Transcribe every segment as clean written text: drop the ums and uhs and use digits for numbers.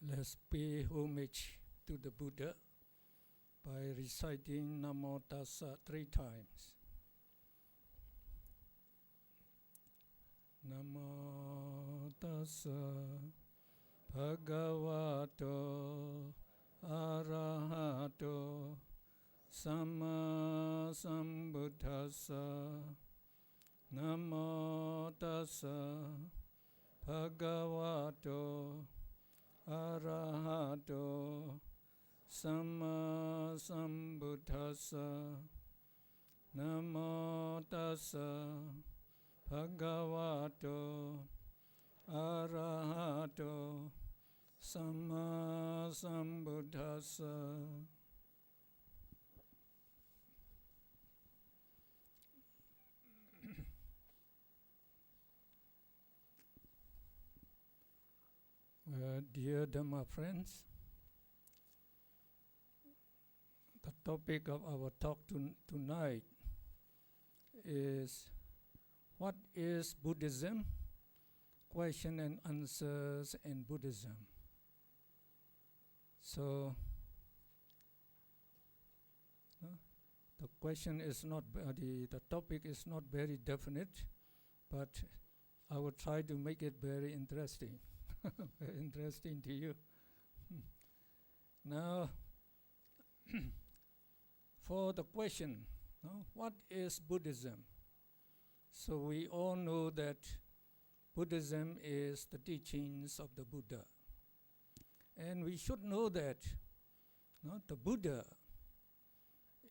Let's pay homage to the Buddha by reciting Namo Tassa 3 times. Namo Tassa Bhagavato Arahato Samma Sambuddhassa. Namo Tassa Bhagavato Arahato Samma Sambuddhassa. Namo Tassa Bhagavato Arahato Samma Sambuddhassa. Dear Dhamma friends, the topic of our talk tonight is what is Buddhism? Question and answers in Buddhism. So, the question is not, the topic is not very definite, but I will try to make it very interesting. Very interesting to you. Now, for the question, what is Buddhism? So we all know that Buddhism is the teachings of the Buddha. And we should know that the Buddha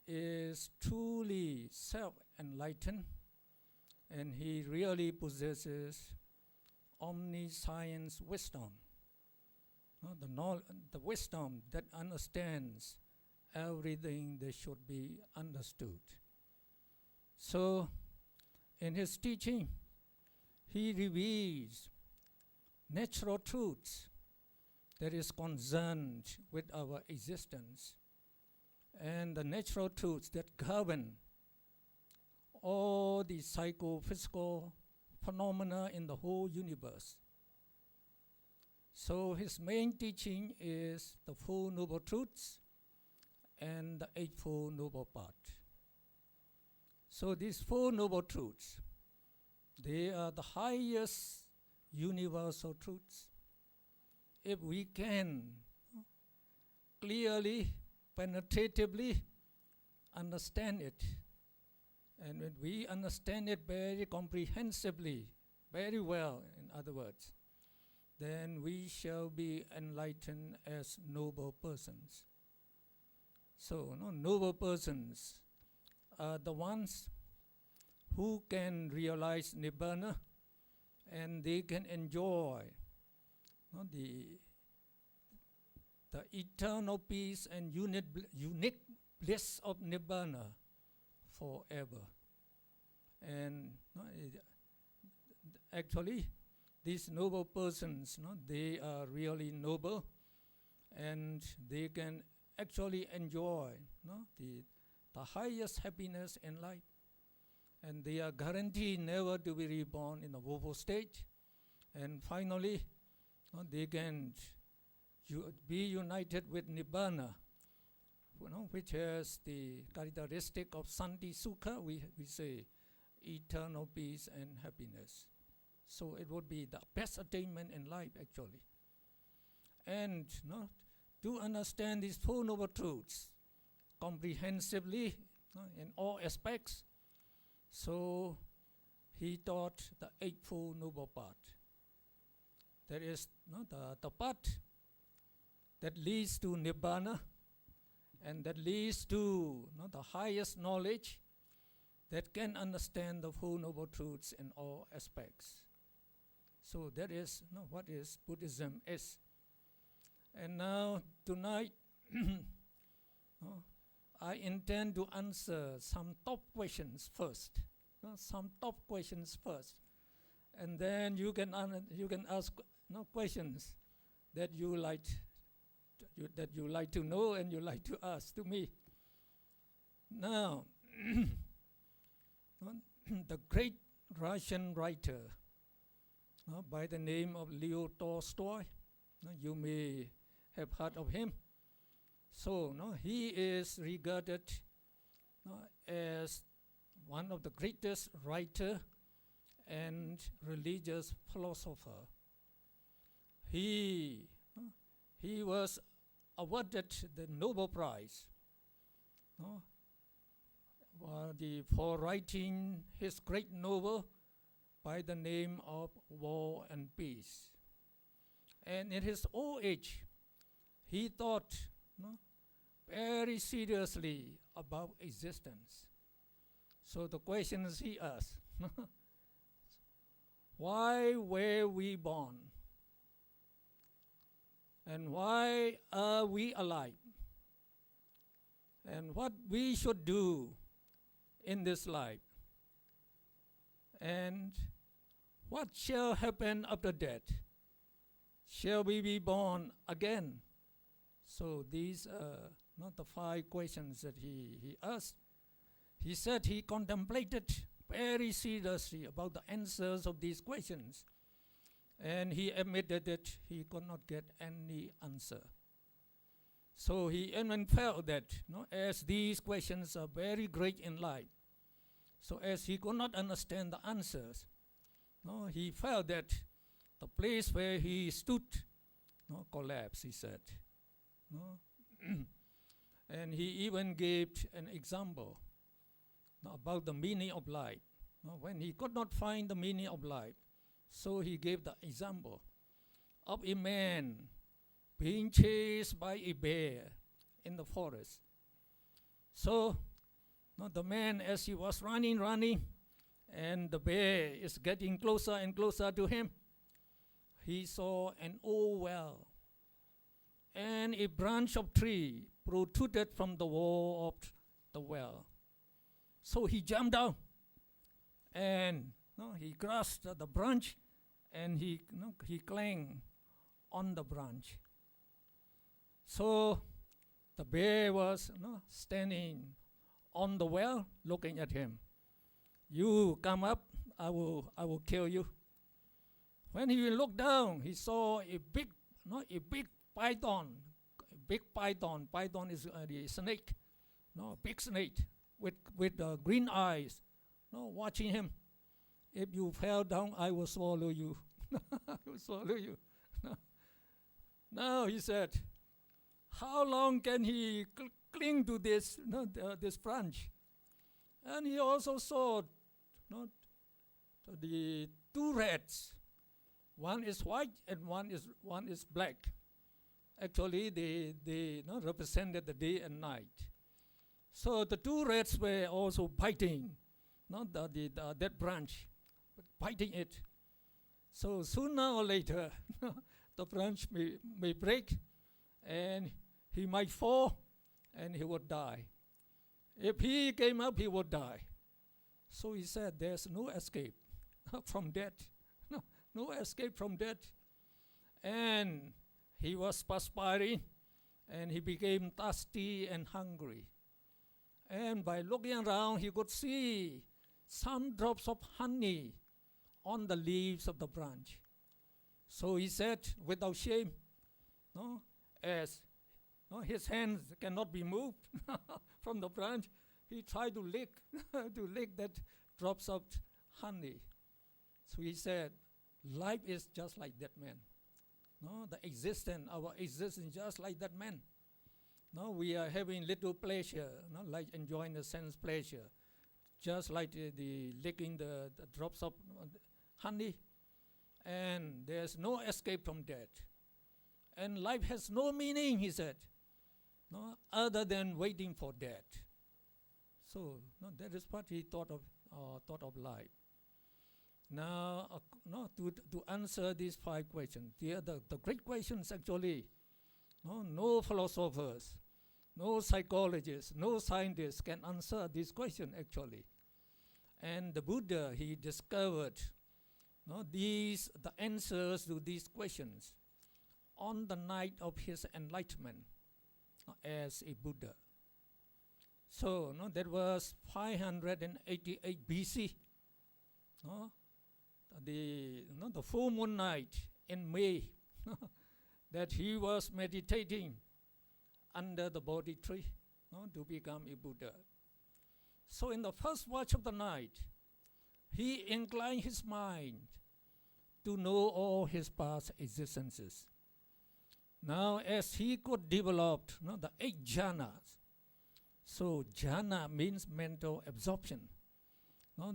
is truly self-enlightened, and he really possesses omniscience wisdom, the wisdom that understands everything that should be understood. So, in his teaching, he reveals natural truths that is concerned with our existence, and the natural truths that govern all the psychophysical phenomena in the whole universe. So his main teaching is the Four Noble Truths and the Eightfold Noble Path. So these Four Noble Truths, they are the highest universal truths. If we can clearly, penetratively understand it, and when we understand it very comprehensively, very well, in other words, then we shall be enlightened as noble persons. So, noble persons are the ones who can realize Nibbana, and they can enjoy the eternal peace and unique bliss of Nibbana forever. And actually, these noble persons, they are really noble, and they can actually enjoy the highest happiness in life. And they are guaranteed never to be reborn in the woeful state. And finally, they can be united with Nibbana, which has the characteristic of Santi Sukha, we say eternal peace and happiness. So it would be the best attainment in life, actually. And to understand these Four Noble Truths comprehensively in all aspects, so he taught the Eightfold Noble Path. That is the path that leads to Nibbana, and that leads to the highest knowledge that can understand the Four Noble Truths in all aspects. So that is what is Buddhism is. And now tonight, I intend to answer some top questions first. And then you can ask questions that you like to know and you like to ask to me. Now, the great Russian writer by the name of Leo Tolstoy, you may have heard of him. So he is regarded as one of the greatest writer and religious philosopher. He was awarded the Nobel Prize for writing his great novel by the name of War and Peace. And in his old age, he thought very seriously about existence. So the questions he asked, why were we born? And why are we alive? And what we should do in this life? And what shall happen after death? Shall we be born again? So these are not the 5 questions that he asked. He said he contemplated very seriously about the answers of these questions, and he admitted that he could not get any answer. So he even felt that as these questions are very great in life, so as he could not understand the answers, he felt that the place where he stood collapsed, he said. And he even gave an example about the meaning of life. When he could not find the meaning of life, so he gave the example of a man being chased by a bear in the forest. So the man, as he was running, and the bear is getting closer and closer to him, he saw an old well, and a branch of tree protruded from the wall of the well. So he jumped down, and he grasped the branch, and he clung on the branch. So the bear was standing on the well, looking at him. You come up, I will kill you. When he looked down, he saw a big python. A big python. Python is a snake, big snake with green eyes, watching him. If you fell down, I will swallow you. I will swallow you. Now he said, how long can he cling to this this branch? And he also saw the 2 rats. One is white and one is black. Actually, they represented the day and night. So the 2 rats were also biting that branch, biting it. So sooner or later, the branch may break, and he might fall, and he would die. If he came up, he would die. So he said, there's no escape from death. No escape from death. And he was perspiring, and he became thirsty and hungry. And by looking around, he could see some drops of honey on the leaves of the branch. So he said, without shame, as his hands cannot be moved from the branch, he tried to lick that drops of honey. So he said, life is just like that man. Our existence just like that man. We are having little pleasure, like enjoying the sense pleasure, just like the licking the drops of honey. And there's no escape from death. And life has no meaning, he said, other than waiting for death. So that is what he thought of life. Now, to answer these 5 questions, the great questions actually, no philosophers, no psychologists, no scientists can answer this question actually. And the Buddha, he discovered the answers to these questions on the night of his enlightenment as a Buddha. So that was 588 BC. The full moon night in May that he was meditating under the Bodhi tree, to become a Buddha. So in the first watch of the night, he inclined his mind to know all his past existences. Now, as he could develop the 8 jhanas, so jhana means mental absorption.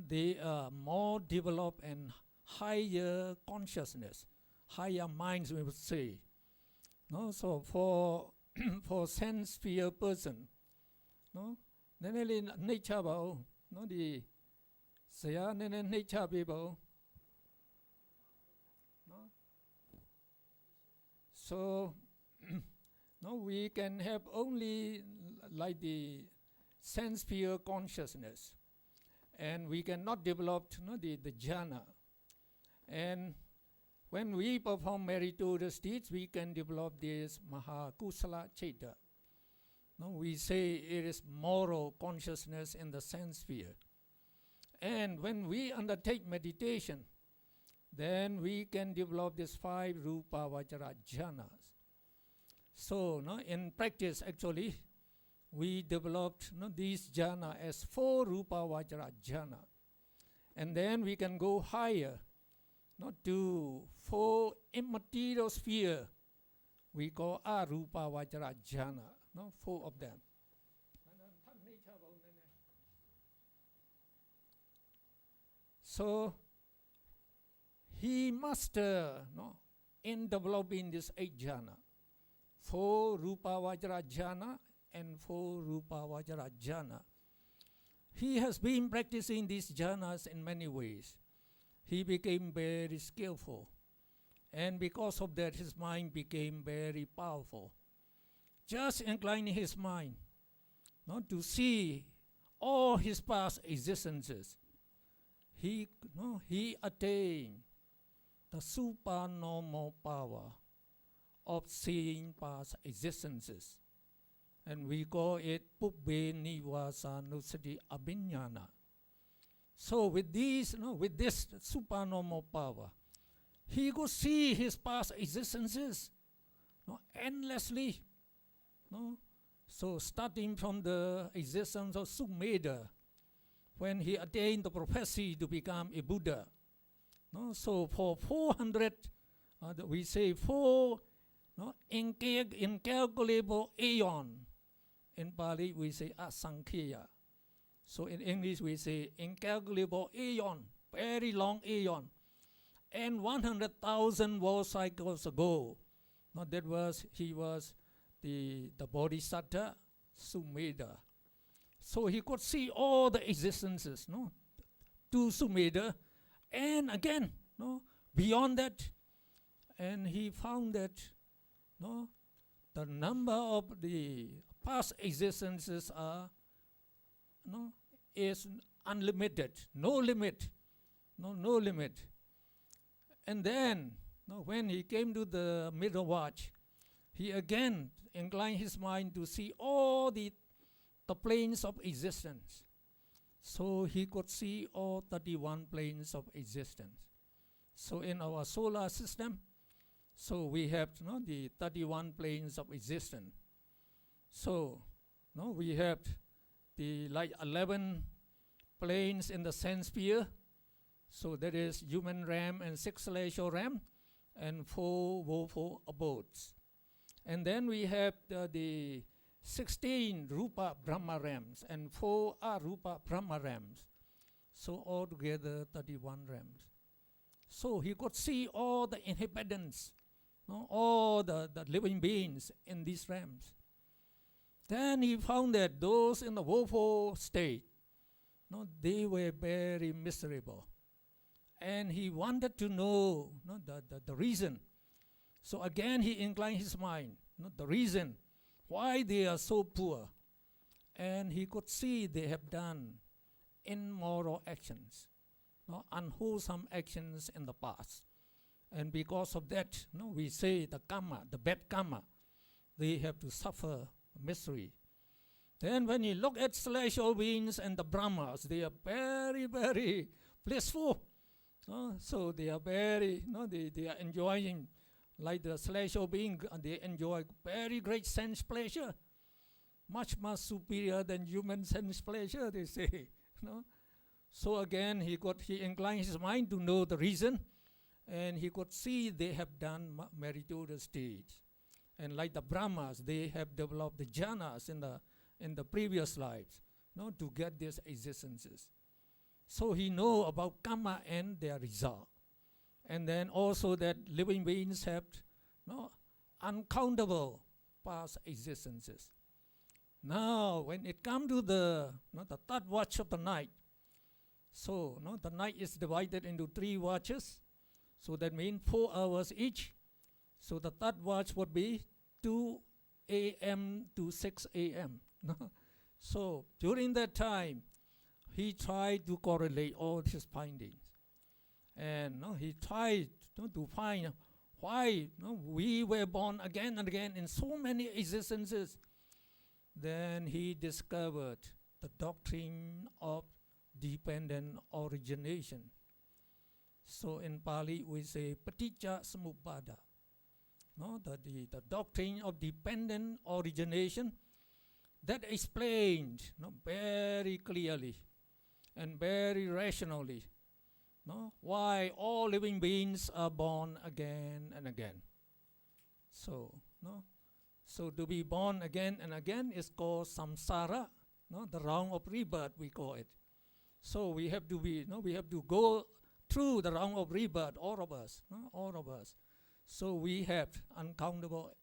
They are more developed and higher consciousness, higher minds, we would say. So for for sense sphere person, nature bao, the saya nature people. So we can have only like the sense sphere consciousness, and we cannot develop the jhana. And when we perform meritorious deeds, we can develop this maha kusala cheta. We say it is moral consciousness in the sense sphere. And when we undertake meditation, then we can develop these 5 rupa vajra jhanas. So in practice, actually, we developed these jhana as 4 rupa vajra jhana. And then we can go higher, to 4 immaterial sphere. We call arupa vajra jhana, 4 of them. So he master in developing this 8 jhana, 4 rupa vajra jhana and 4 rupa vajra jhana. He has been practicing these jhanas in many ways. He became very skillful, and because of that his mind became very powerful. Just inclining his mind to see all his past existences, he attained the supernormal power of seeing past existences. And we call it Pubbe Nivasanusati Abhinyana. So with this supernormal power, he could see his past existences endlessly. So starting from the existence of Sumedha, when he attained the prophecy to become a Buddha. So for 400, we say 4 incalculable aeon. In Pali we say asankhya. So in English we say incalculable aeon, very long aeon. And 100,000 world cycles ago, he was the Bodhisattva Sumedha. So he could see all the existences, to Sumedha, and again, beyond that. And he found that, the number of the past existences is unlimited, no limit. And then, when he came to the middle watch, he again inclined his mind to see all the planes of existence. So he could see all 31 planes of existence. So in our solar system, so we have the 31 planes of existence. So we have the 11 planes in the sense sphere. So that is human realm and 6 celestial realm and 4 woeful abodes. And then we have the 16 rupa brahma realms and 4 arupa brahma realms. So altogether 31 realms. So he could see all the inhabitants, all the living beings in these realms. Then he found that those in the woeful state, they were very miserable. And he wanted to know the reason. So again he inclined his mind, the reason why they are so poor. And he could see they have done immoral actions, unwholesome actions in the past. And because of that, we say the karma, the bad karma, they have to suffer misery. Then when you look at celestial beings and the Brahmas, they are very, very blissful. So they are very, they are enjoying Like the celestial being, they enjoy very great sense pleasure, much superior than human sense pleasure, they say. No? So again, he inclined his mind to know the reason, and he could see they have done meritorious deeds. And like the Brahmas, they have developed the jhanas in the previous lives, to get these existences. So he know about karma and their result. And then also that living beings have uncountable past existences. Now, when it comes to the third watch of the night, so the night is divided into 3 watches. So that means 4 hours each. So the third watch would be 2 a.m. to 6 a.m. So during that time, he tried to correlate all his findings. And he tried to find why we were born again and again in so many existences. Then he discovered the doctrine of dependent origination. So in Pali we say paticca samuppada. The doctrine of dependent origination that explained very clearly and very rationally why all living beings are born again and again. So to be born again and again is called samsara, the round of rebirth we call it. So we have to go through the round of rebirth, all of us. So we have uncountable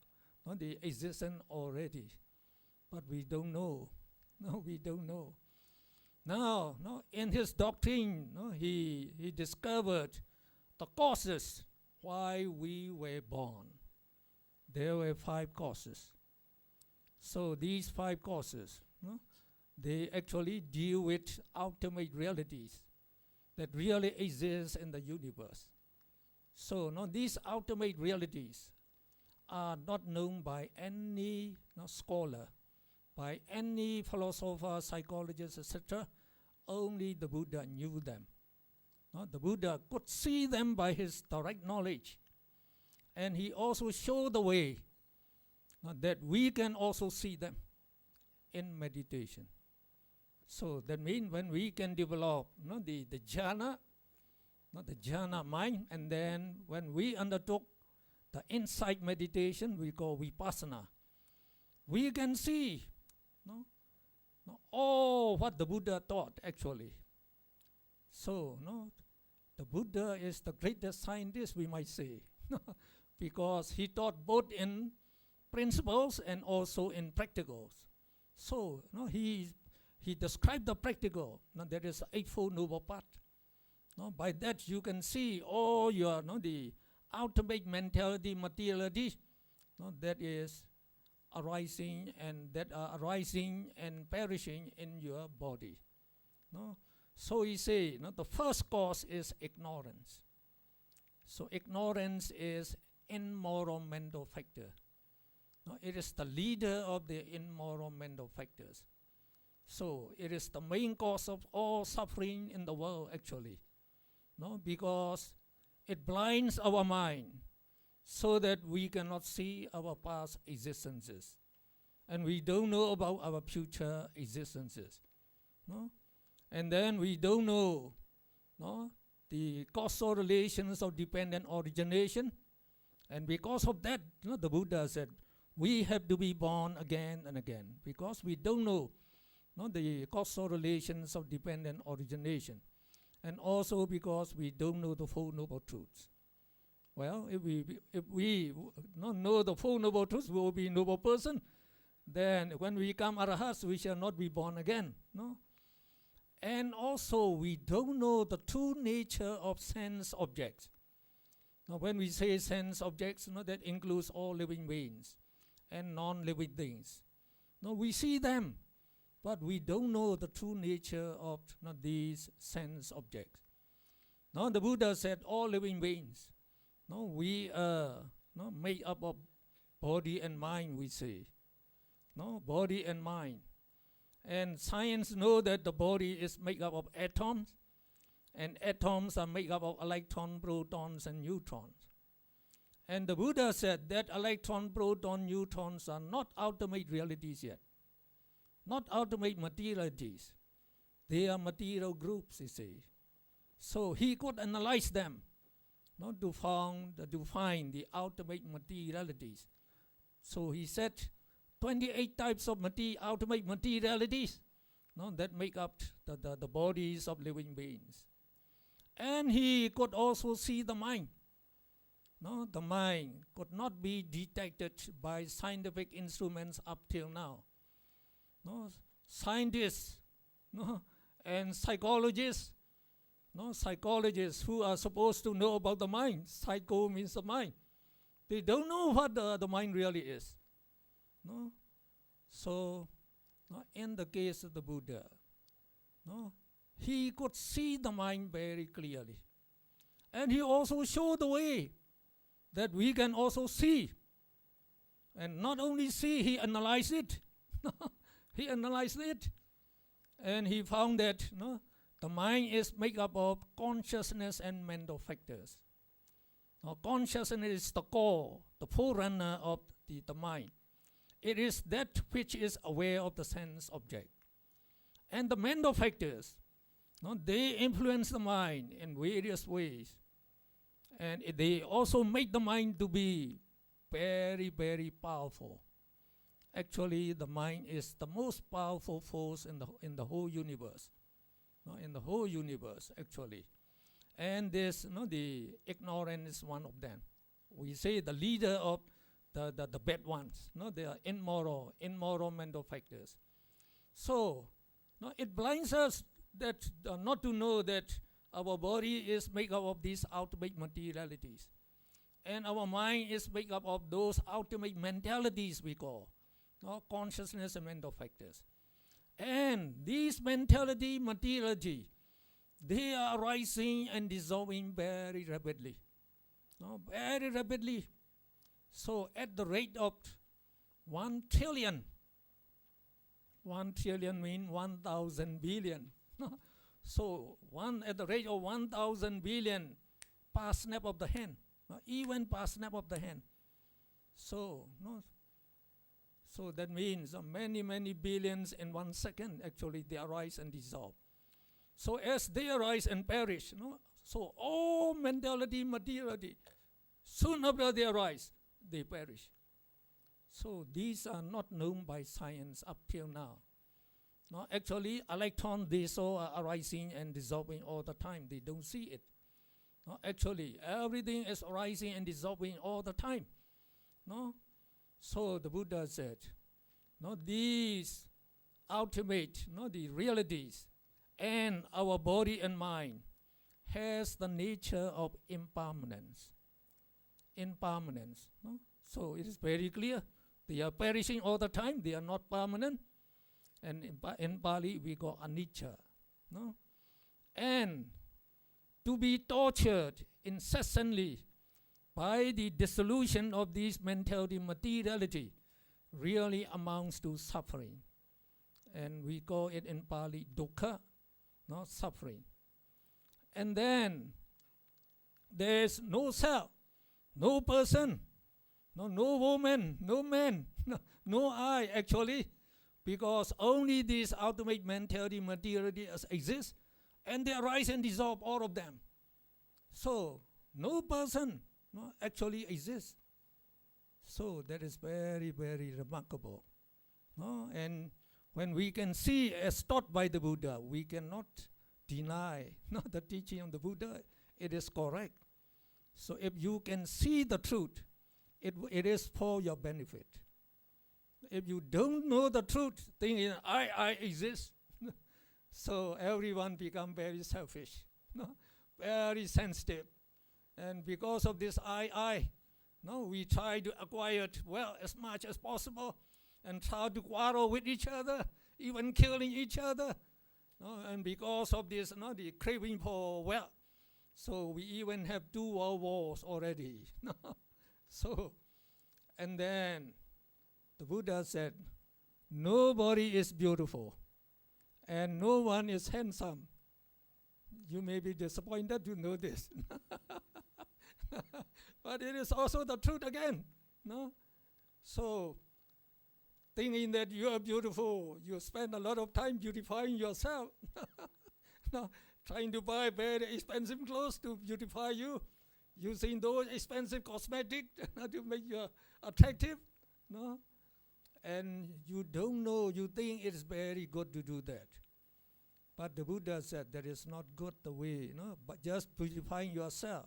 the existence already, but we don't know. We don't know. Now, in his doctrine, he discovered the causes why we were born. There were 5 causes. So these 5 causes, they actually deal with ultimate realities that really exist in the universe. So these ultimate realities are not known by any scholar, by any philosopher, psychologist, etc. Only the Buddha knew them. The Buddha could see them by his direct knowledge. And he also showed the way that we can also see them in meditation. So that means when we can develop the jhana, the jhana mind, and then when we undertook the insight meditation we call vipassana, we can see all what the Buddha taught actually. So the Buddha is the greatest scientist, we might say, because he taught both in principles and also in practicals. So he described the practical. There is Eightfold Noble Path. By that you can see all your the ultimate mentality, materiality that is arising and perishing in your body. So he say the first cause is ignorance. So ignorance is immoral mental factor. It is the leader of the immoral mental factors. So it is the main cause of all suffering in the world actually. Because it blinds our mind so that we cannot see our past existences. And we don't know about our future existences. And then we don't know the causal relations of dependent origination. And because of that, the Buddha said, we have to be born again and again. Because we don't know the causal relations of dependent origination. And also because we don't know the Four Noble Truths. Well, if we know the Four Noble Truths, we will be a noble person. Then when we become arahats, we shall not be born again. And also we don't know the true nature of sense objects. Now when we say sense objects, that includes all living beings and non-living things. We see them, but we don't know the true nature of these sense objects. The Buddha said all living beings, we are made up of body and mind, we say. Body and mind. And science know that the body is made up of atoms, and atoms are made up of electrons, protons, and neutrons. And the Buddha said that electron, proton, neutrons are not ultimate realities yet. Not ultimate materialities. They are material groups, he says. So he could analyze them, not to find the ultimate materialities. So he said 28 types of ultimate materialities that make up the bodies of living beings. And he could also see the mind. The mind could not be detected by scientific instruments up till now. Scientists and psychologists, psychologists who are supposed to know about the mind. Psycho means the mind. They don't know what the mind really is. So, in the case of the Buddha, he could see the mind very clearly. And he also showed the way that we can also see. And not only see, he analyzed it. He analyzed it. And he found that the mind is made up of consciousness and mental factors. Consciousness is the core, the forerunner of the mind. It is that which is aware of the sense object. And the mental factors, they influence the mind in various ways. And they also make the mind to be very, very powerful. Actually, the mind is the most powerful force in the whole universe. In the whole universe, actually. And this, the ignorant is one of them. We say the leader of the bad ones. They are immoral mental factors. So, it blinds us that not to know that our body is made up of these ultimate materialities. And our mind is made up of those ultimate mentalities we call consciousness and mental factors. And these materiality, they are arising and dissolving very rapidly. Very rapidly. So at the rate of 1 trillion, 1 trillion means 1,000 billion. So at the rate of 1,000 billion per snap of the hand, even per snap of the hand. So that means many, many billions in 1 second, actually, they arise and dissolve. So as they arise and perish, so all mentality, materiality, soon after they arise, they perish. So these are not known by science up till now. Actually, electrons, they are arising and dissolving all the time. They don't see it. Actually, everything is arising and dissolving all the time. So the Buddha said, these ultimate, the realities, and our body and mind has the nature of impermanence. Impermanence. So it is very clear. They are perishing all the time. They are not permanent. And in Pali, we call anicca. And to be tortured incessantly by the dissolution of these mentality, materiality, really amounts to suffering. And we call it in Pali dukkha, suffering. And then there's no self, no person, no woman, no man, no I actually, because only these ultimate mentality, materiality exist, and they arise and dissolve, all of them. So no person actually exists. So that is very, very remarkable. And when we can see as taught by the Buddha, we cannot deny the teaching of the Buddha. It is correct. So if you can see the truth, it is for your benefit. If you don't know the truth, thinking I exist, so everyone become very selfish, very sensitive. And because of this I, we try to acquire it as much as possible and try to quarrel with each other, even killing each other. And because of this, the craving for wealth, so we even have 2 world wars already. So, and then the Buddha said, nobody is beautiful and no one is handsome. You may be disappointed to know this. but it is also the truth again. No? So, thinking that you are beautiful, you spend a lot of time beautifying yourself. No? Trying to buy very expensive clothes to beautify you, using those expensive cosmetics to make you attractive. No? And you don't know, you think it's very good to do that. But the Buddha said that is not good the way, but just beautifying yourself.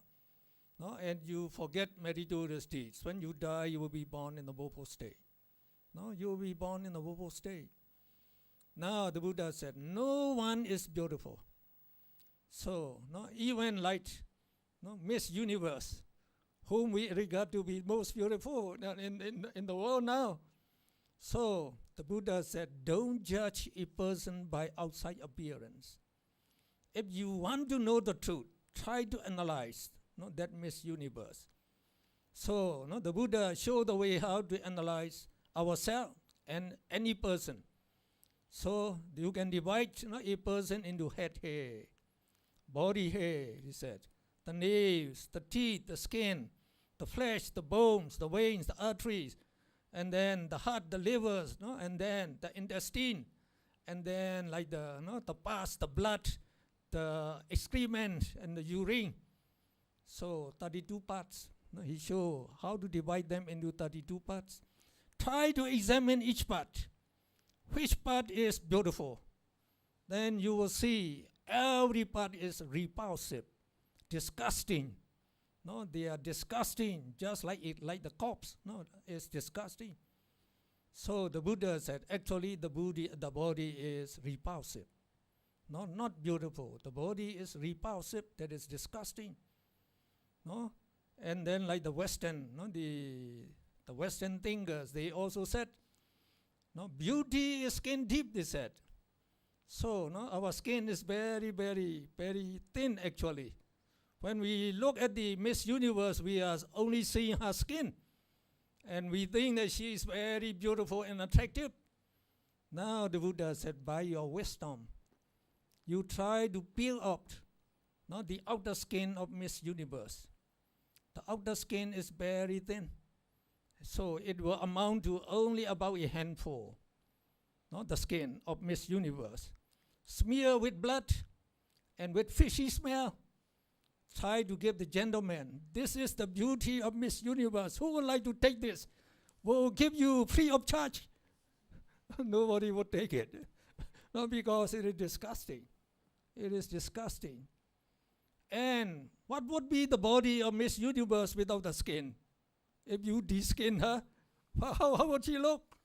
No? And you forget meritorious deeds. When you die, you will be born in the woeful state. No? You will be born in the woeful state. Now the Buddha said, no one is beautiful. So, even like Miss Universe, whom we regard to be most beautiful in the world now. So, the Buddha said, don't judge a person by outside appearance. If you want to know the truth, try to analyze that Miss Universe. So, the Buddha showed the way how to analyze ourselves and any person. So, you can divide a person into head hair, body hair, he said, the nails, the teeth, the skin, the flesh, the bones, the veins, the arteries, and then the heart, the livers, and then the intestine, and then like the pus, the blood, the excrement, and the urine. So 32 parts. He showed how to divide them into 32 parts. Try to examine each part. Which part is beautiful? Then you will see every part is repulsive, disgusting. No, they are disgusting, just like the corpse. No, it's disgusting. So the Buddha said, actually the body is repulsive. No, not beautiful. The body is repulsive, that is disgusting. No, and then like the Western, the Western thinkers, they also said, no, beauty is skin deep, they said. So our skin is very, very, very thin actually. When we look at the Miss Universe, we are only seeing her skin. And we think that she is very beautiful and attractive. Now the Buddha said, by your wisdom, you try to peel up the outer skin of Miss Universe. The outer skin is very thin. So it will amount to only about a handful, the skin of Miss Universe. Smear with blood and with fishy smell. Try to give the gentleman, this is the beauty of Miss Universe. Who would like to take this? We'll give you free of charge. Nobody would take it. Not because it is disgusting. It is disgusting. And what would be the body of Miss Universe without the skin? If you de-skin her, how would she look?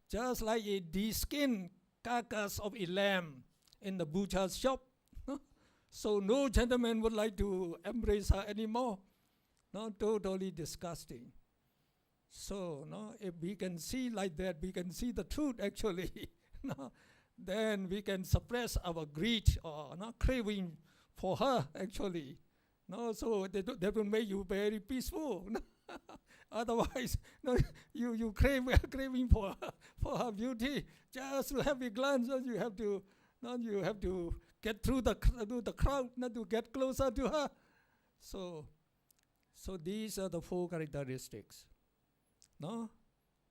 Just like a de-skinned carcass of a lamb in the butcher's shop. So no gentleman would like to embrace her anymore. No, totally disgusting. So if we can see like that, we can see the truth actually. Then we can suppress our greed or craving for her actually. So that will make you very peaceful. Otherwise, you craving for her beauty. Just to have a glance, you have to get through the crowd, not to get closer to her. So these are the 4 characteristics. No?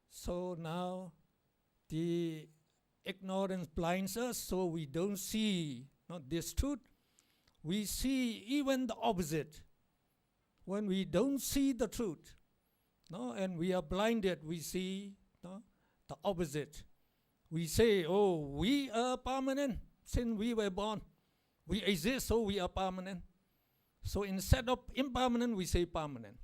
So now the ignorance blinds us, so we don't see this truth. We see even the opposite. When we don't see the truth, and we are blinded, we see the opposite. We say, oh, we are permanent. Since we were born, we exist, so we are permanent. So instead of impermanent, we say permanent.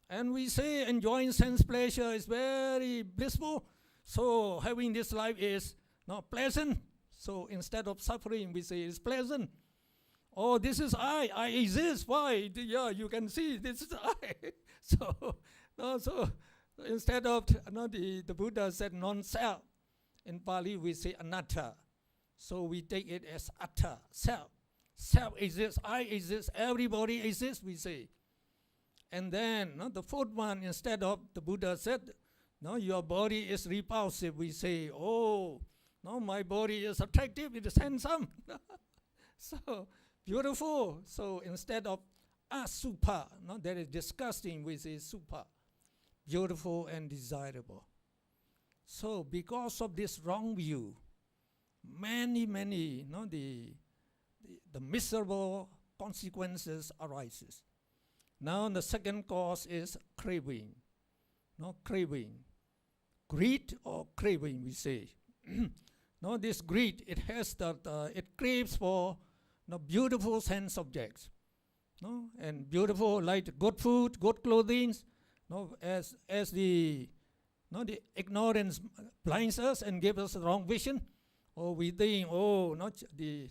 And we say enjoying sense pleasure is very blissful, so having this life is not pleasant. So instead of suffering, we say it's pleasant. Oh, this is I exist. Why? Yeah, you can see this is I. So instead of the Buddha said non-self. In Pali, we say anatta. So we take it as atta, self. Self exists, I exist, everybody exists, we say. And then the 4th one, instead of the Buddha said, your body is repulsive, we say, oh, my body is attractive, it is handsome. So beautiful. So instead of asupa, no, that is disgusting, which is supa, beautiful and desirable. So because of this wrong view, many, no, the miserable consequences arises. Now the second cause is craving. No, craving. Greed or craving, we say. No, this greed, it has that, it craves for beautiful sense objects. No, and beautiful, like good food, good clothing. No, as the ignorance blinds us and gives us the wrong vision. Or we think, oh, not the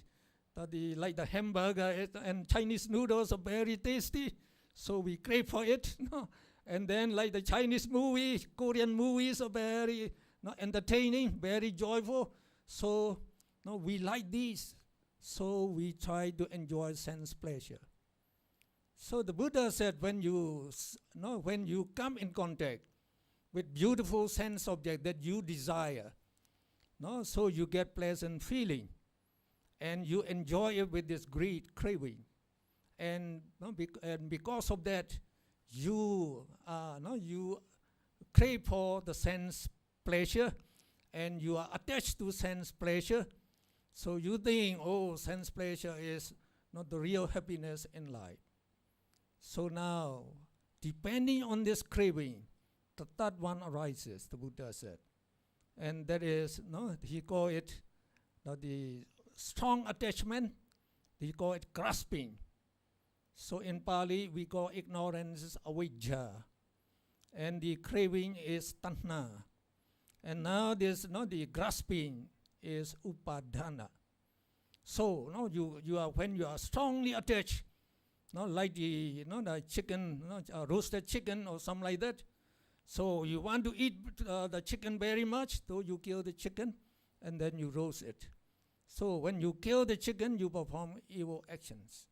like the hamburger and Chinese noodles are very tasty, so we crave for it. No? And then like the Chinese movies, Korean movies are very entertaining, very joyful. So we like these, so we try to enjoy sense pleasure. So the Buddha said, when you come in contact with beautiful sense object that you desire, so you get pleasant feeling, and you enjoy it with this great craving, and because of that, you crave for the sense pleasure, and you are attached to sense pleasure. So you think, oh, sense pleasure is not the real happiness in life. So now, depending on this craving, the third one arises, the Buddha said. And that is, he called it the strong attachment, he called it grasping. So in Pali, we call ignorance avijja. And the craving is tanha. And now this, the grasping is upadana. So when you are strongly attached, like the chicken, roasted chicken or something like that. So you want to eat the chicken very much, so you kill the chicken and then you roast it. So when you kill the chicken, you perform evil actions.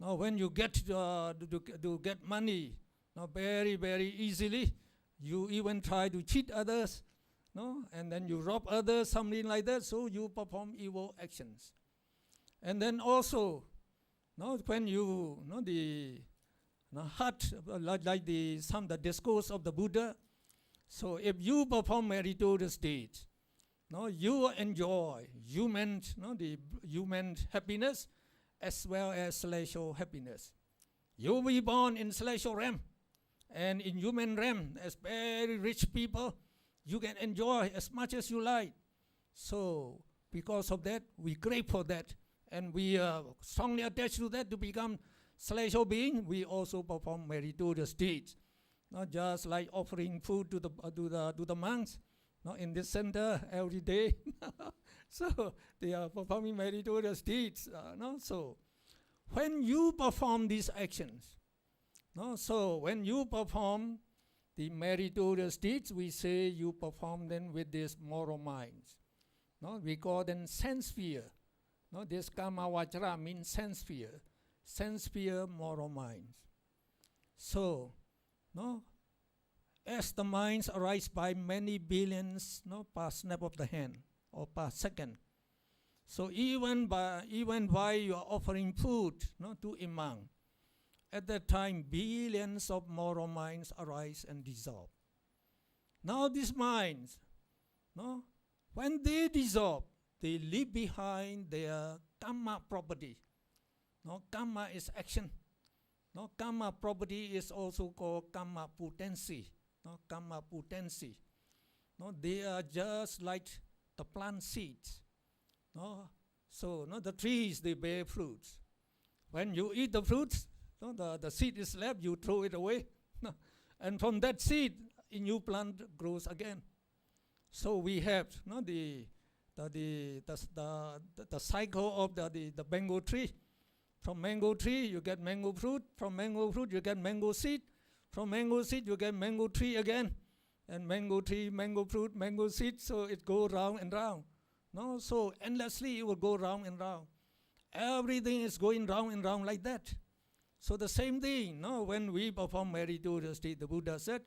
Now when you get to get money, very, very easily, you even try to cheat others, and then you rob others, something like that, so you perform evil actions. And then also, when you, the heart, like the discourse of the Buddha, so if you perform meritorious deeds, you enjoy human happiness as well as celestial happiness. You will be born in celestial realm, and in human realm, as very rich people, you can enjoy as much as you like. So because of that, we crave for that, and we are strongly attached to that to become celestial being. We also perform meritorious deeds, not just like offering food to the monks, in this center every day. So they are performing meritorious deeds. So when you perform these actions, so when you perform the meritorious deeds, we say you perform them with these moral minds. We call them sense sphere. This kama vajra means sense sphere. Sense sphere, moral minds. So, as the minds arise by many billions, per snap of the hand or per second. So even while you are offering food, to a monk, at that time billions of moral minds arise and dissolve. Now these minds, when they dissolve, they leave behind their karma property. Karma is action. Karma property is also called karma potency. Karma potency. They are just like the plant seeds. So the trees, they bear fruits. When you eat the fruits, the seed is left, you throw it away. And from that seed, a new plant grows again. So we have the cycle of the mango tree. From mango tree, you get mango fruit. From mango fruit, you get mango seed. From mango seed, you get mango tree again. And mango tree, mango fruit, mango seed. So it goes round and round. So endlessly, it will go round and round. Everything is going round and round like that. So the same thing, when we perform meritorious deeds, the Buddha said,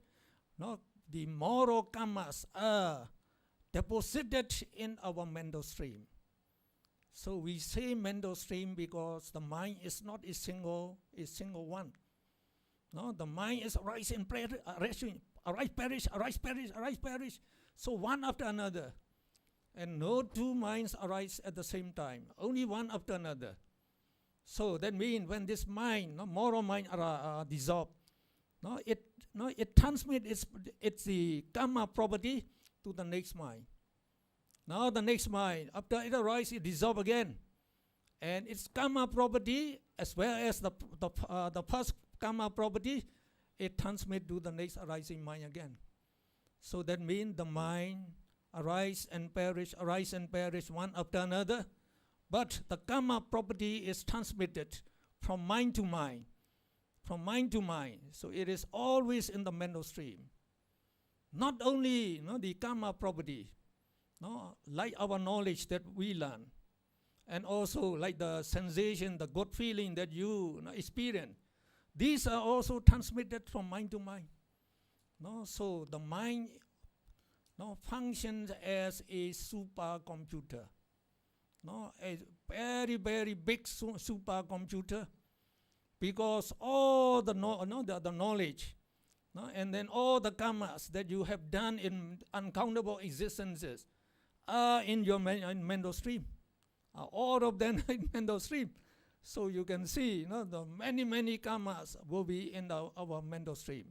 the moral karmas are deposited in our mental stream. So we say mental stream because the mind is not a single one. No, the mind is arise and perish, arise, perish, arise, perish, arise, perish. So one after another. And no two minds arise at the same time, only one after another. So that means when this mind, moral mind, are dissolved, it transmits its the karma property to the next mind. Now the next mind, after it arises, it dissolves again, and its karma property as well as the past karma property, it transmits to the next arising mind again. So that means the mind arise and perish one after another, but the karma property is transmitted from mind to mind, from mind to mind. So it is always in the mental stream. Not only the karma property, like our knowledge that we learn, and also like the sensation, the good feeling that you experience, these are also transmitted from mind to mind. So the mind functions as a supercomputer, a very, very big supercomputer, because all the knowledge, and then all the karmas that you have done in uncountable existences are in your mental stream. All of them in mental stream. So you can see, the many karmas will be in our mental stream.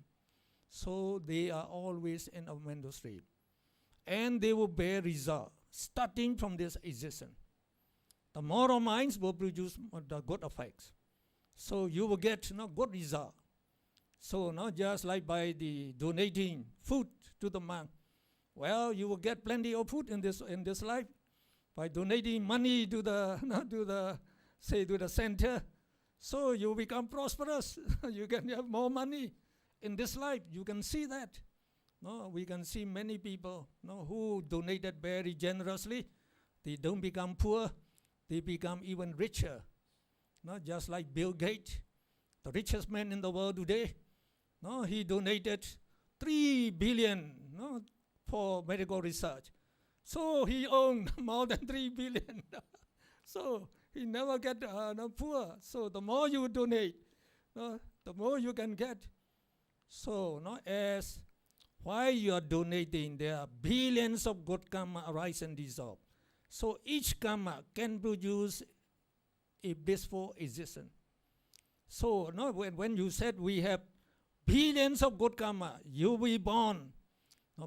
So they are always in our mental stream. And they will bear result starting from this existence. The moral minds will produce the good effects. So you will get good result. So not just like by the donating food to the monk. Well, you will get plenty of food in this life. By donating money to the center, so you become prosperous. You can have more money in this life. You can see that. We can see many people who donated very generously. They don't become poor. They become even richer. Just like Bill Gates, the richest man in the world today. He donated 3 billion for medical research. So he owned more than 3 billion. So he never get poor. So the more you donate, the more you can get. So as while you are donating, there are billions of good karma arise and dissolve. So each karma can produce a blissful existence. So when you said we have billions of good karma, you will be born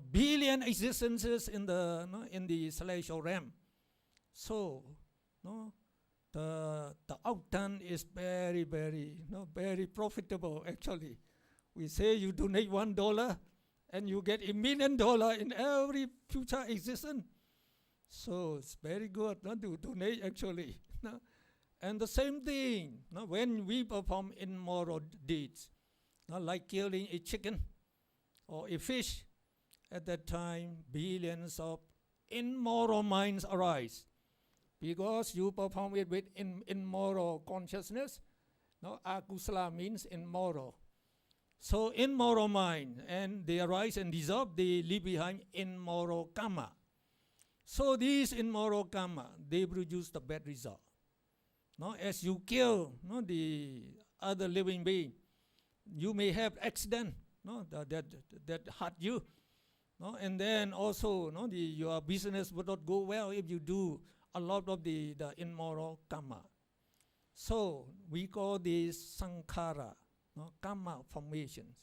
billion existences in the celestial realm. So the outturn is very, very very profitable actually. We say you donate $1 and you get $1 million in every future existence. So it's very good to donate actually. And the same thing when we perform immoral deeds, like killing a chicken or a fish, at that time billions of immoral minds arise, because you perform it with immoral consciousness. Akusala means immoral. So immoral mind, and they arise and dissolve, they leave behind immoral karma. So these immoral karma, they produce the bad result. As you kill the other living being, you may have accident that hurt you. And then also your business would not go well if you do a lot of the immoral karma. So we call these sankhara, karma formations.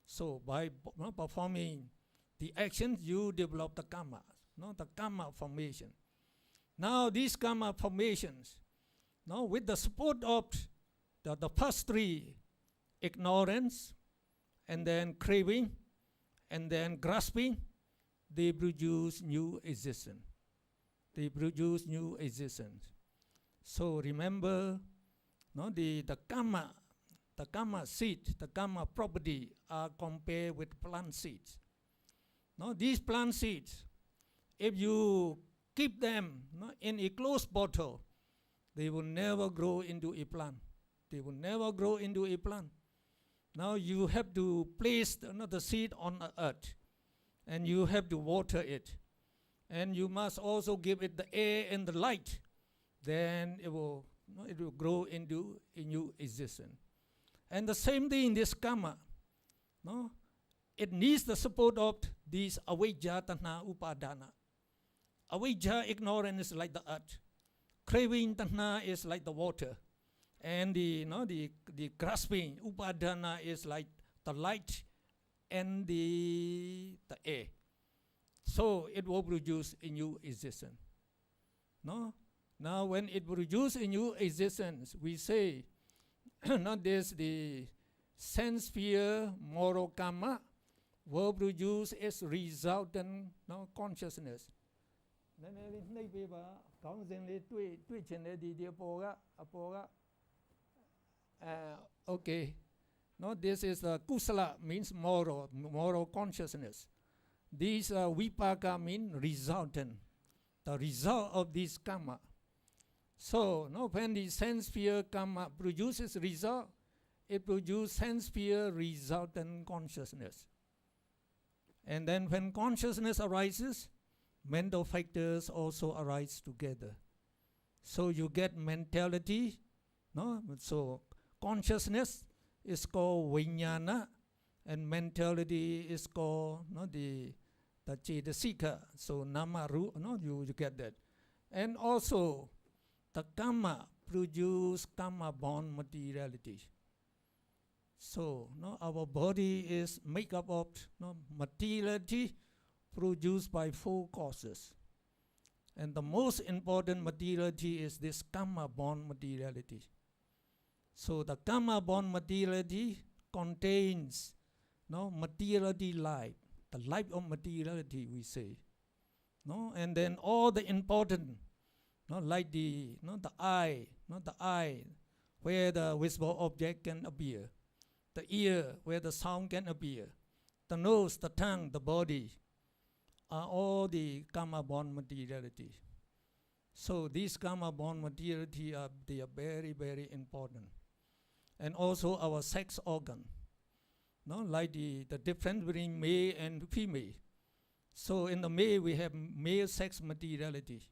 So by performing the actions, you develop the karma, the karma formation. Now these karma formations, with the support of the first three, ignorance, and then craving, and then grasping, they produce new existence. They produce new existence. So remember, the karma seed, the karma property are compared with plant seeds. These plant seeds, if you keep them in a closed bottle, they will never grow into a plant. They will never grow into a plant. Now you have to place the seed on the earth, and you have to water it, and you must also give it the air and the light, then it will grow into a new existence. And the same thing in this karma, no? It needs the support of these avijja, tanha, upadana. Avijja, ignorance, is like the earth. Craving, tanha, is like the water. And the grasping, upadana, is like the light and the air. So it will produce a new existence. No? Now when it produces a new existence, we say, this the sense sphere moral karma will produce its resultant consciousness. Okay. No, this is kusala, means moral consciousness. These vipaka mean resultant, the result of this karma. So, when the sense sphere karma produces result, it produces sense sphere resultant consciousness. And then when consciousness arises, mental factors also arise together. So you get mentality, no? So consciousness is called vijnana, and mentality is called the cetasika. So nama ru, you get that. And also the karma produce karma born materiality. So our body is made up of materiality produced by 4 causes. And the most important materiality is this karma born materiality. So the karma born materiality contains materiality life, the life of materiality, we say. And then all the important, like the eye, the eye where the visible object can appear, the ear where the sound can appear, the nose, the tongue, the body, are all the karma born materiality. So these karma born materiality they are very, very important. And also our sex organ, like the difference between male and female. So in the male we have male sex materiality.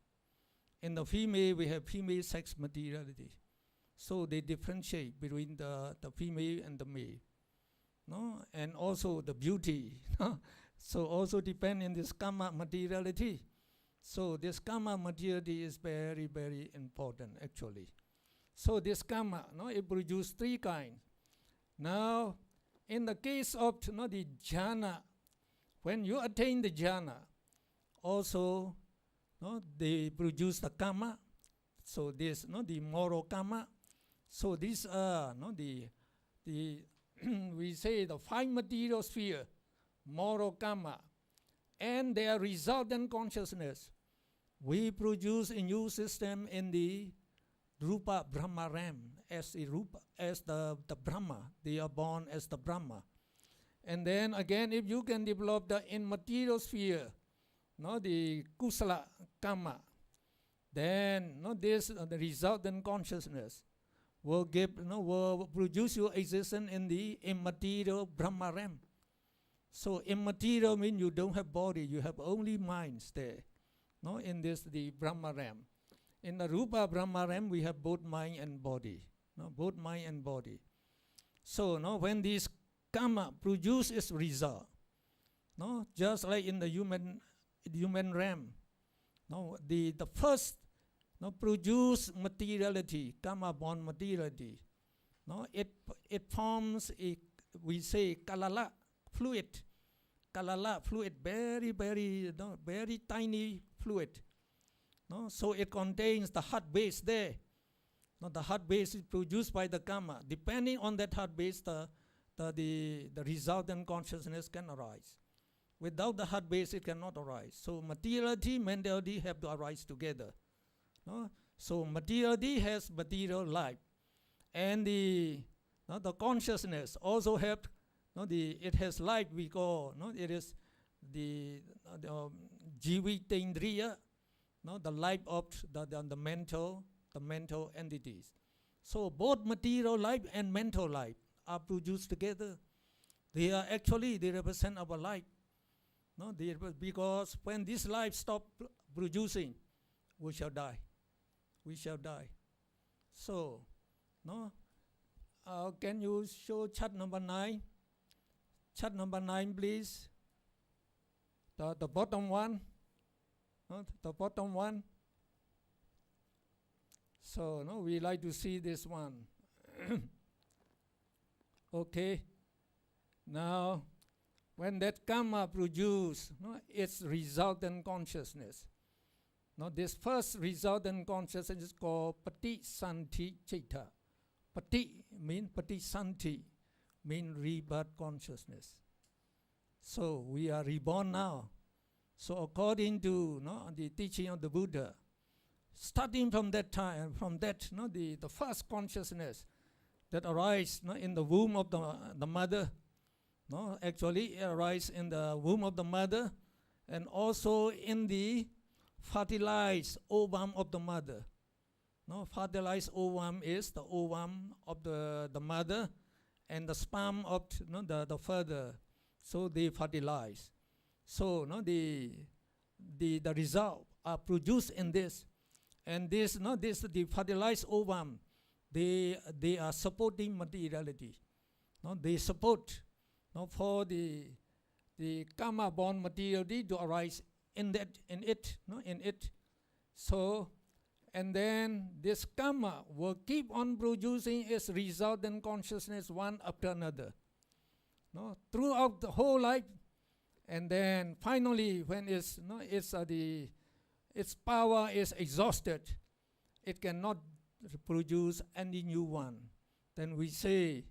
In the female we have female sex materiality. So they differentiate between the female and the male. And also the beauty. So also depend in this karma materiality. So this karma materiality is very, very important actually. So this karma, it produces 3 kinds. Now, in the case of the jhana, when you attain the jhana, also they produce the karma. So this, the moral karma. So these are the we say the 5 material sphere, moral karma, and their resultant consciousness. We produce a new system in the Rupa Brahma Ram as the Brahma. They are born as the Brahma. And then again, if you can develop the immaterial sphere, the kusala karma, then this the resultant consciousness will produce your existence in the immaterial Brahma Ram. So immaterial means you don't have body, you have only minds there. In this the Brahma Ram. In the Rupa Brahma Ram we have both mind and body. Both mind and body. So when this karma produce its result, just like in the human realm, the first produce materiality, karma born materiality. It forms a, we say, kalala, fluid, very, very, very tiny fluid. So it contains the hot base there. The hot base is produced by the karma. Depending on that hot base, the resultant consciousness can arise. Without the hot base, it cannot arise. So materiality, mentality have to arise together. So materiality has material life, and the consciousness also have it has life. We call it is the jivitendriya, the life of the mental entities. So both material life and mental life are produced together. They represent our life. Because when this life stop producing, we shall die. we shall die. So, no, can you show chart number 9? Chart number 9, please. The bottom one. No, the bottom one. So, no, we like to see this one. Okay. Now, when that karma produces, no, its resultant consciousness. Now, this first resultant consciousness is called Patisanti Citta. Pati means Patisanti, means rebirth consciousness. So, we are reborn now. So, according to the teaching of the Buddha, starting from that time, from that, the first consciousness that arises in the womb of the mother, actually it arises in the womb of the mother and also in the fertilized ovum of the mother. Fertilized ovum is the ovum of the mother and the sperm of the father. So they fertilize. So the result are produced in this. And this, the fertilized ovum, they are supporting materiality. They support for the karma-born materiality to arise in it. So, and then this karma will keep on producing its resultant consciousness one after another, throughout the whole life. And then finally, when its power is exhausted, it cannot produce any new one. Then we say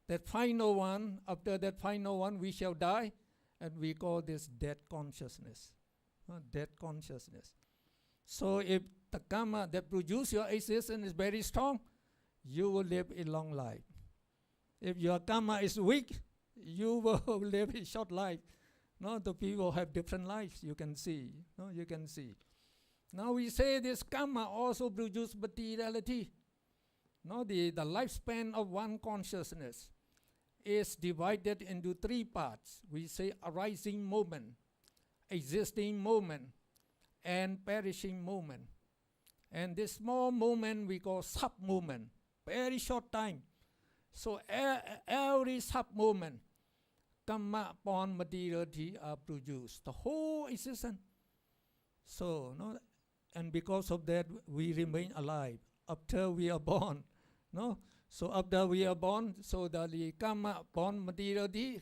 that final one, after that final one, we shall die, and we call this dead consciousness. Dead consciousness. So if the karma that produces your existence is very strong, you will live a long life. If your karma is weak, you will live a short life. The people have different lives, you can see. You can see. Now we say this karma also produces materiality. The lifespan of one consciousness is divided into 3 parts. We say arising moment, existing moment, and perishing moment. And this small moment we call sub-moment, very short time. So every sub-moment, karma-born materiality are produced, the whole existence. So, and because of that, we remain alive after we are born. So after we are born, so the karma-born materiality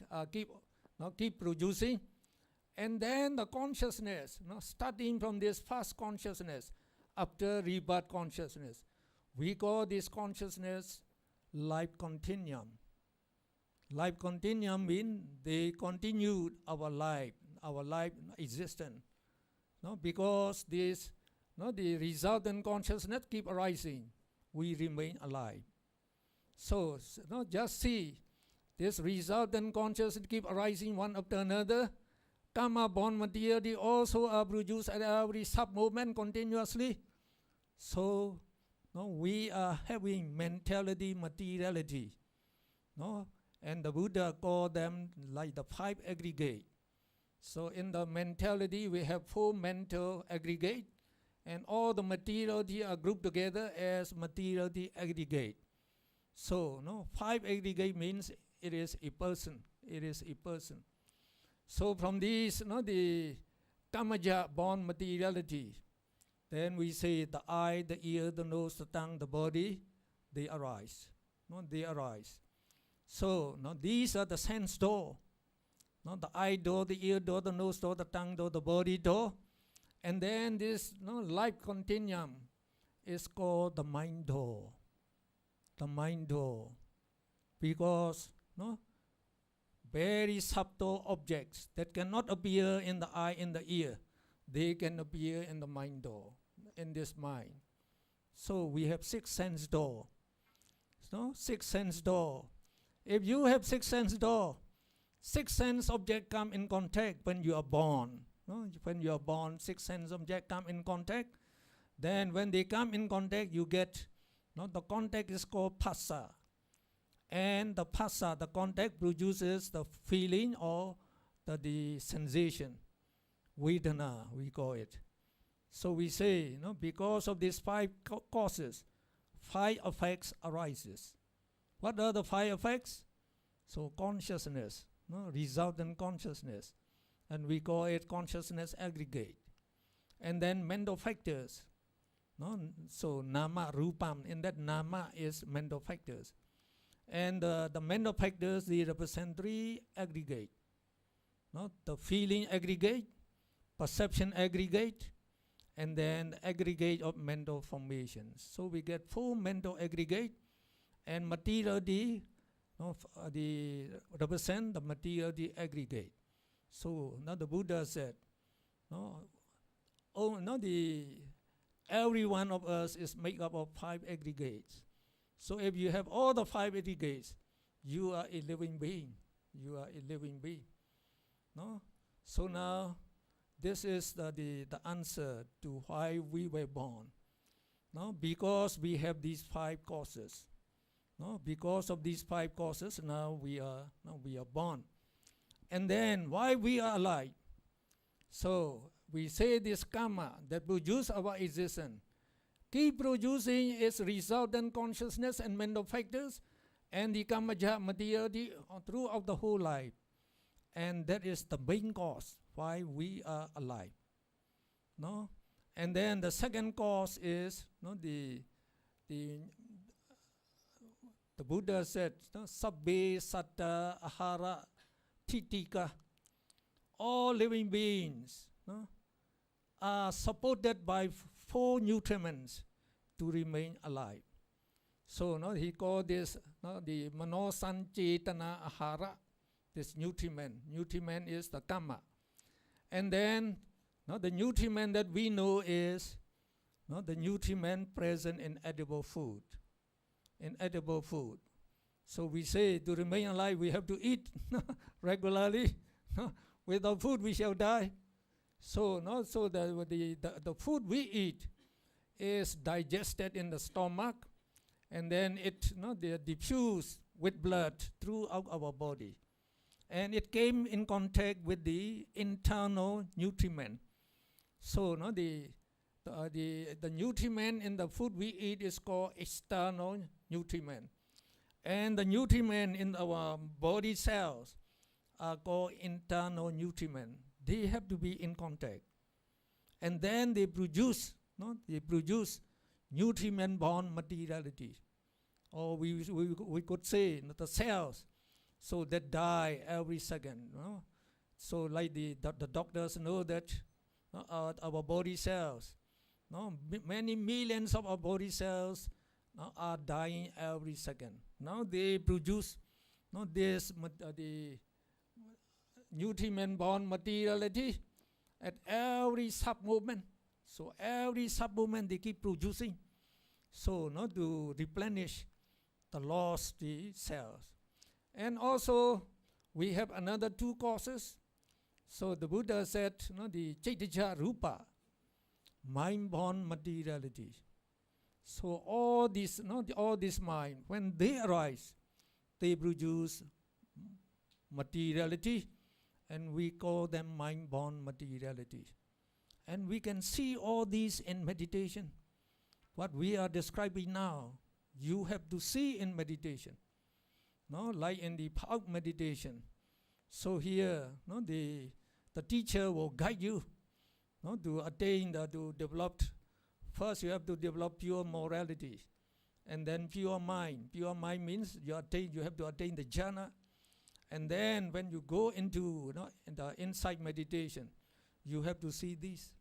keep producing. And then the consciousness, starting from this first consciousness, after rebirth consciousness, we call this consciousness life continuum. Life continuum means they continue our life existence. Because this, the resultant consciousness keep arising, we remain alive. So, just see, this resultant consciousness keep arising one after another. Karma-born materiality also are produced at every sub-moment continuously. So, we are having mentality, materiality. And the Buddha called them like the 5 aggregate. So in the mentality, we have 4 mental aggregate, and all the materiality are grouped together as materiality aggregate. So 5 aggregate means it is a person. It is a person. So from these, the karma-born materiality, then we say the eye, the ear, the nose, the tongue, the body, they arise. They arise. So these are the sense door. The eye door, the ear door, the nose door, the tongue door, the body door. And then this life continuum is called the mind door. The mind door. Because very subtle objects that cannot appear in the eye, in the ear, they can appear in the mind door, in this mind. So we have 6 sense door. 6 sense door. If you have 6 sense door, 6 sense object come in contact when you are born. When you are born, 6 sense object come in contact. Then when they come in contact, you get, the contact is called phassa. And the phassa, the contact produces the feeling or the sensation. Vedana, we call it. So we say, because of these five causes, five effects arises. What are the five effects? So consciousness, resultant consciousness, and we call it consciousness aggregate. And then mental factors, so nama, rupam, in that nama is mental factors. And the mental factors, they represent three aggregate. The feeling aggregate, perception aggregate, and then aggregate of mental formations. So we get four mental aggregate, and materiality, the represent the materiality aggregate. So now the Buddha said, every one of us is made up of five aggregates. So if you have all the five aggregates, you are a living being. You are a living being. So now, this is the answer to why we were born. Because we have these five causes. Because of these five causes, now we are born. And then why we are alive? So we say this karma that produces our existence. Keep producing its resultant consciousness and mental factors, and the karmaja materiality throughout the whole life. And that is the main cause why we are alive. And then the second cause is the Buddha said, sabbe satta ahara titika. All living beings are supported by four nutriments to remain alive. So he called this the manosancetana ahara, this nutriment. Nutriment is the karma. And then the nutriment that we know is the nutriment present in edible food. In edible food. So we say to remain alive we have to eat regularly. Without food we shall die. So the food we eat is digested in the stomach, and then it they diffuse with blood throughout our body. And it came in contact with the internal nutriment. So the nutriment in the food we eat is called external nutriment. And the nutriment in our body cells are called internal nutriment. They have to be in contact. And then they produce nutriment-born materiality. Or we could say the cells, so that die every second. So like the doctors know that our body cells, many millions of our body cells are dying every second. Now they produce this the nutriment-born materiality at every sub-moment. So every sub-moment they keep producing. So to replenish the lost cells. And also we have another two causes. So the Buddha said, the Chaitya Rupa, mind-born materiality. So all this, all this mind, when they arise, they produce materiality, and we call them mind-born materiality. And we can see all these in meditation. What we are describing now, you have to see in meditation. Like in the Park meditation. So here, the teacher will guide you to attain, to develop. First you have to develop pure morality, and then pure mind. Pure mind means you have to attain the jhana. And then when you go into in the insight meditation, you have to see this.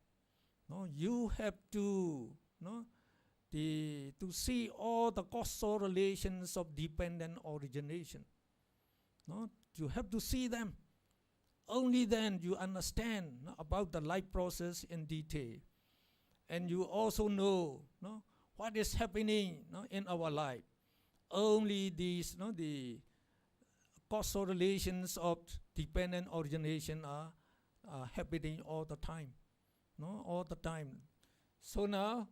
You have to to see all the causal relations of dependent origination. You have to see them. Only then you understand about the life process in detail. And you also know what is happening in our life. Only these the causal relations of dependent origination are happening all the time. All the time. So now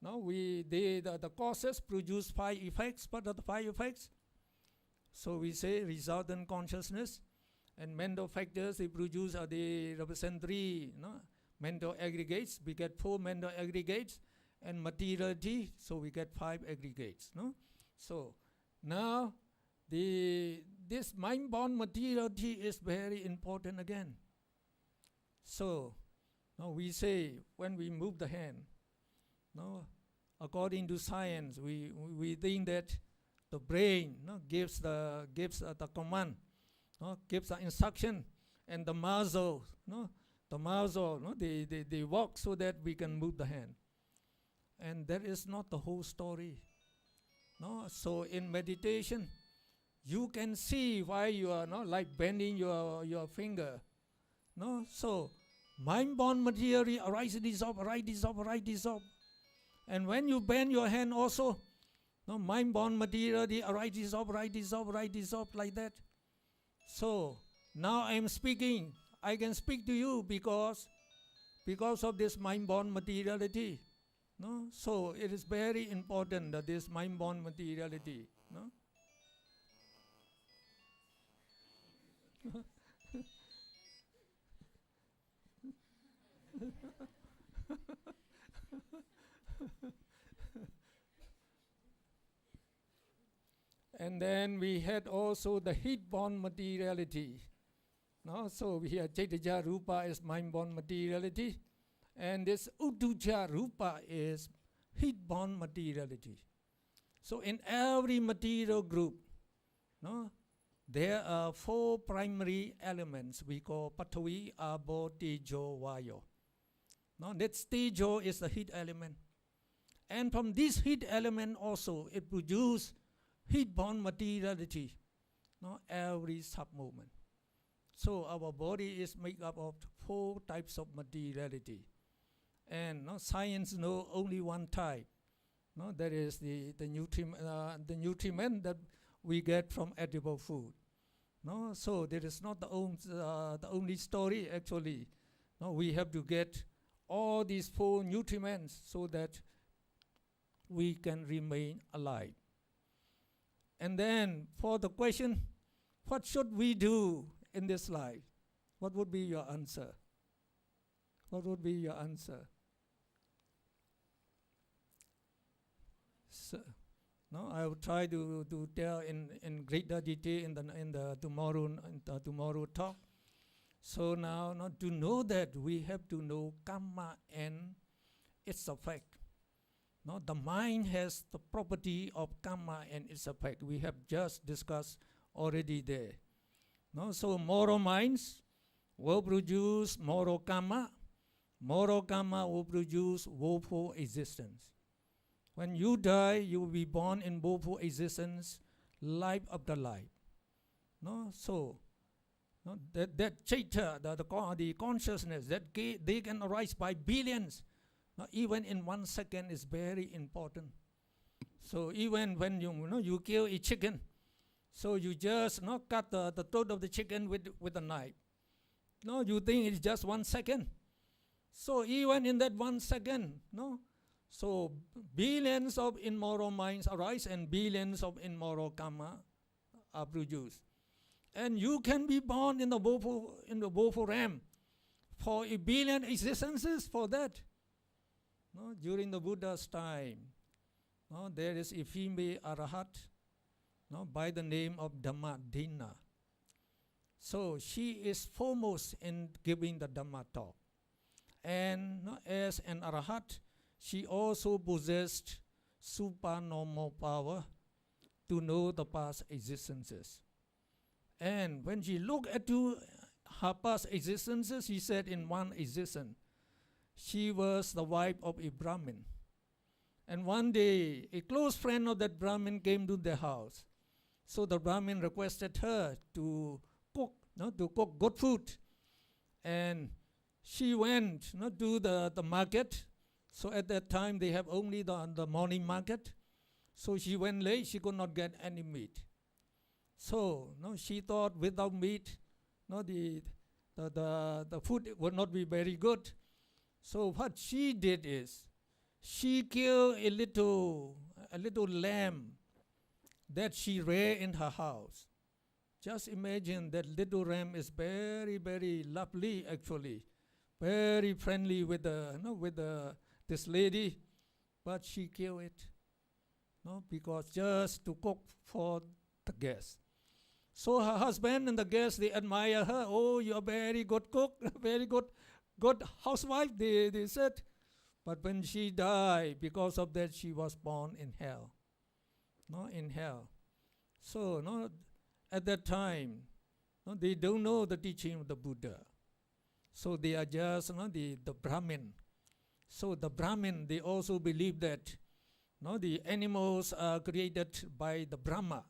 the causes produce five effects. What are the five effects? So we say resultant consciousness and mental factors. They produce they represent three mental aggregates. We get 4 mental aggregates, and materiality, so we get 5 aggregates. No? So now this mind-born materiality is very important again. So now we say when we move the hand, no, according to science, we think that the brain, no, gives the command, no, gives the instruction, and the muscles, no, they work so that we can move the hand. And that is not the whole story. No, so in meditation, you can see why you are not like bending your finger. No, so mind-born materiality arise, dissolve, arise, dissolve, arise, dissolve. And when you bend your hand also, no, mind-born materiality arise, dissolve, arise, dissolve, arise, dissolve, like that. So now I am speaking. I can speak to you because of this mind-born materiality. No? So it is very important that this mind-born materiality. No? And then we had also the heat-born materiality. No? So we have Chaitanya Rupa is mind-born materiality, and this Uddhacca Rupa is heat-born materiality. So in every material group, no, there are 4 primary elements we call Patavi, Abo, Tejo, Vayo. No, that Tejo is the heat element. And from this heat element also, it produces heat-born materiality, no, every sub-moment. So our body is made up of 4 types of materiality. And no, science knows only one type. No, that is the nutriment that we get from edible food. No, so that is not the only story actually. No, we have to get all these 4 nutriments so that we can remain alive. And then for the question, what should we do in this life? What would be your answer? What would be your answer? So, no, I will try to tell in greater detail in the tomorrow talk. So now, to know that, we have to know karma and its effect. No, the mind has the property of karma and its effect. We have just discussed already there. No, so moral minds will produce moral karma. Moral karma will produce woeful existence. When you die, you will be born in woeful existence, life after life. No, so no, that chaita, the consciousness, that they can arise by billions. No, even in 1 second is very important. So even when you kill a chicken, so you just cut the throat of the chicken with a knife. No, you think it's just 1 second. So even in that 1 second, no, so billions of immoral minds arise and billions of immoral karma are produced. And you can be born in the woeful realm for a billion existences for that. No, during the Buddha's time, no, there is a female arahat, no, by the name of Dhammadina. So she is foremost in giving the Dhamma talk. And no, as an arahat, she also possessed supernormal power to know the past existences. And when she looked at her past existences, she said in one existence, she was the wife of a Brahmin. And one day, a close friend of that Brahmin came to their house. So the Brahmin requested her to cook good food. And she went to the market. So at that time, they have only the morning market. So she went late, she could not get any meat. So she thought without meat, the food would not be very good. So what she did is, she killed a little lamb that she reared in her house. Just imagine that little lamb is very, very lovely actually. very friendly with this lady, but she killed it, because just to cook for the guests. So her husband and the guests, they admire her. Oh, you're a very good cook, very good housewife, they said. But when she died, because of that, she was born in hell. In hell. So at that time, they don't know the teaching of the Buddha. So they are just the Brahmin. So the Brahmin, they also believe that the animals are created by the Brahma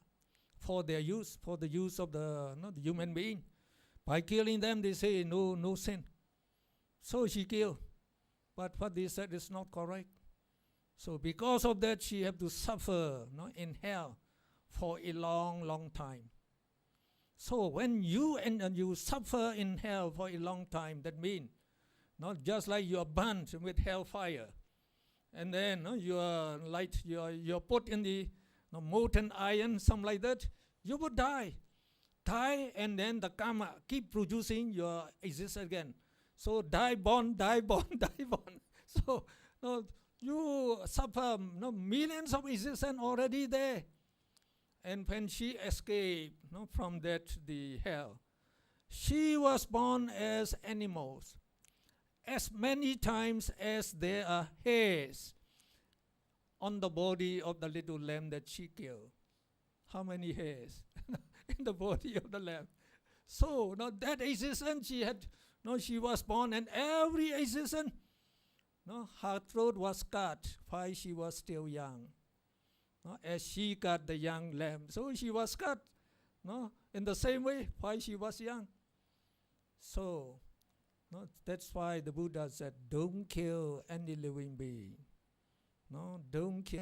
for their use, for the use of the human being. By killing them, they say no sin. So she killed. But what they said is not correct. So because of that, she have to suffer in hell for a long time. So when you suffer in hell for a long time, that means not just like you are burnt with hellfire, and then you're put in the molten iron, something like that. You would die, and then the karma keep producing your existence again. So die born, die born. So you suffer millions of existence already there. And when she escaped from the hell, she was born as animals, as many times as there are hairs on the body of the little lamb that she killed. How many hairs in the body of the lamb? So that existence she had, she was born, and every existence, her throat was cut while she was still young. As she cut the young lamb, so she was cut in the same way while she was young. So that's why the Buddha said, don't kill any living being. Don't kill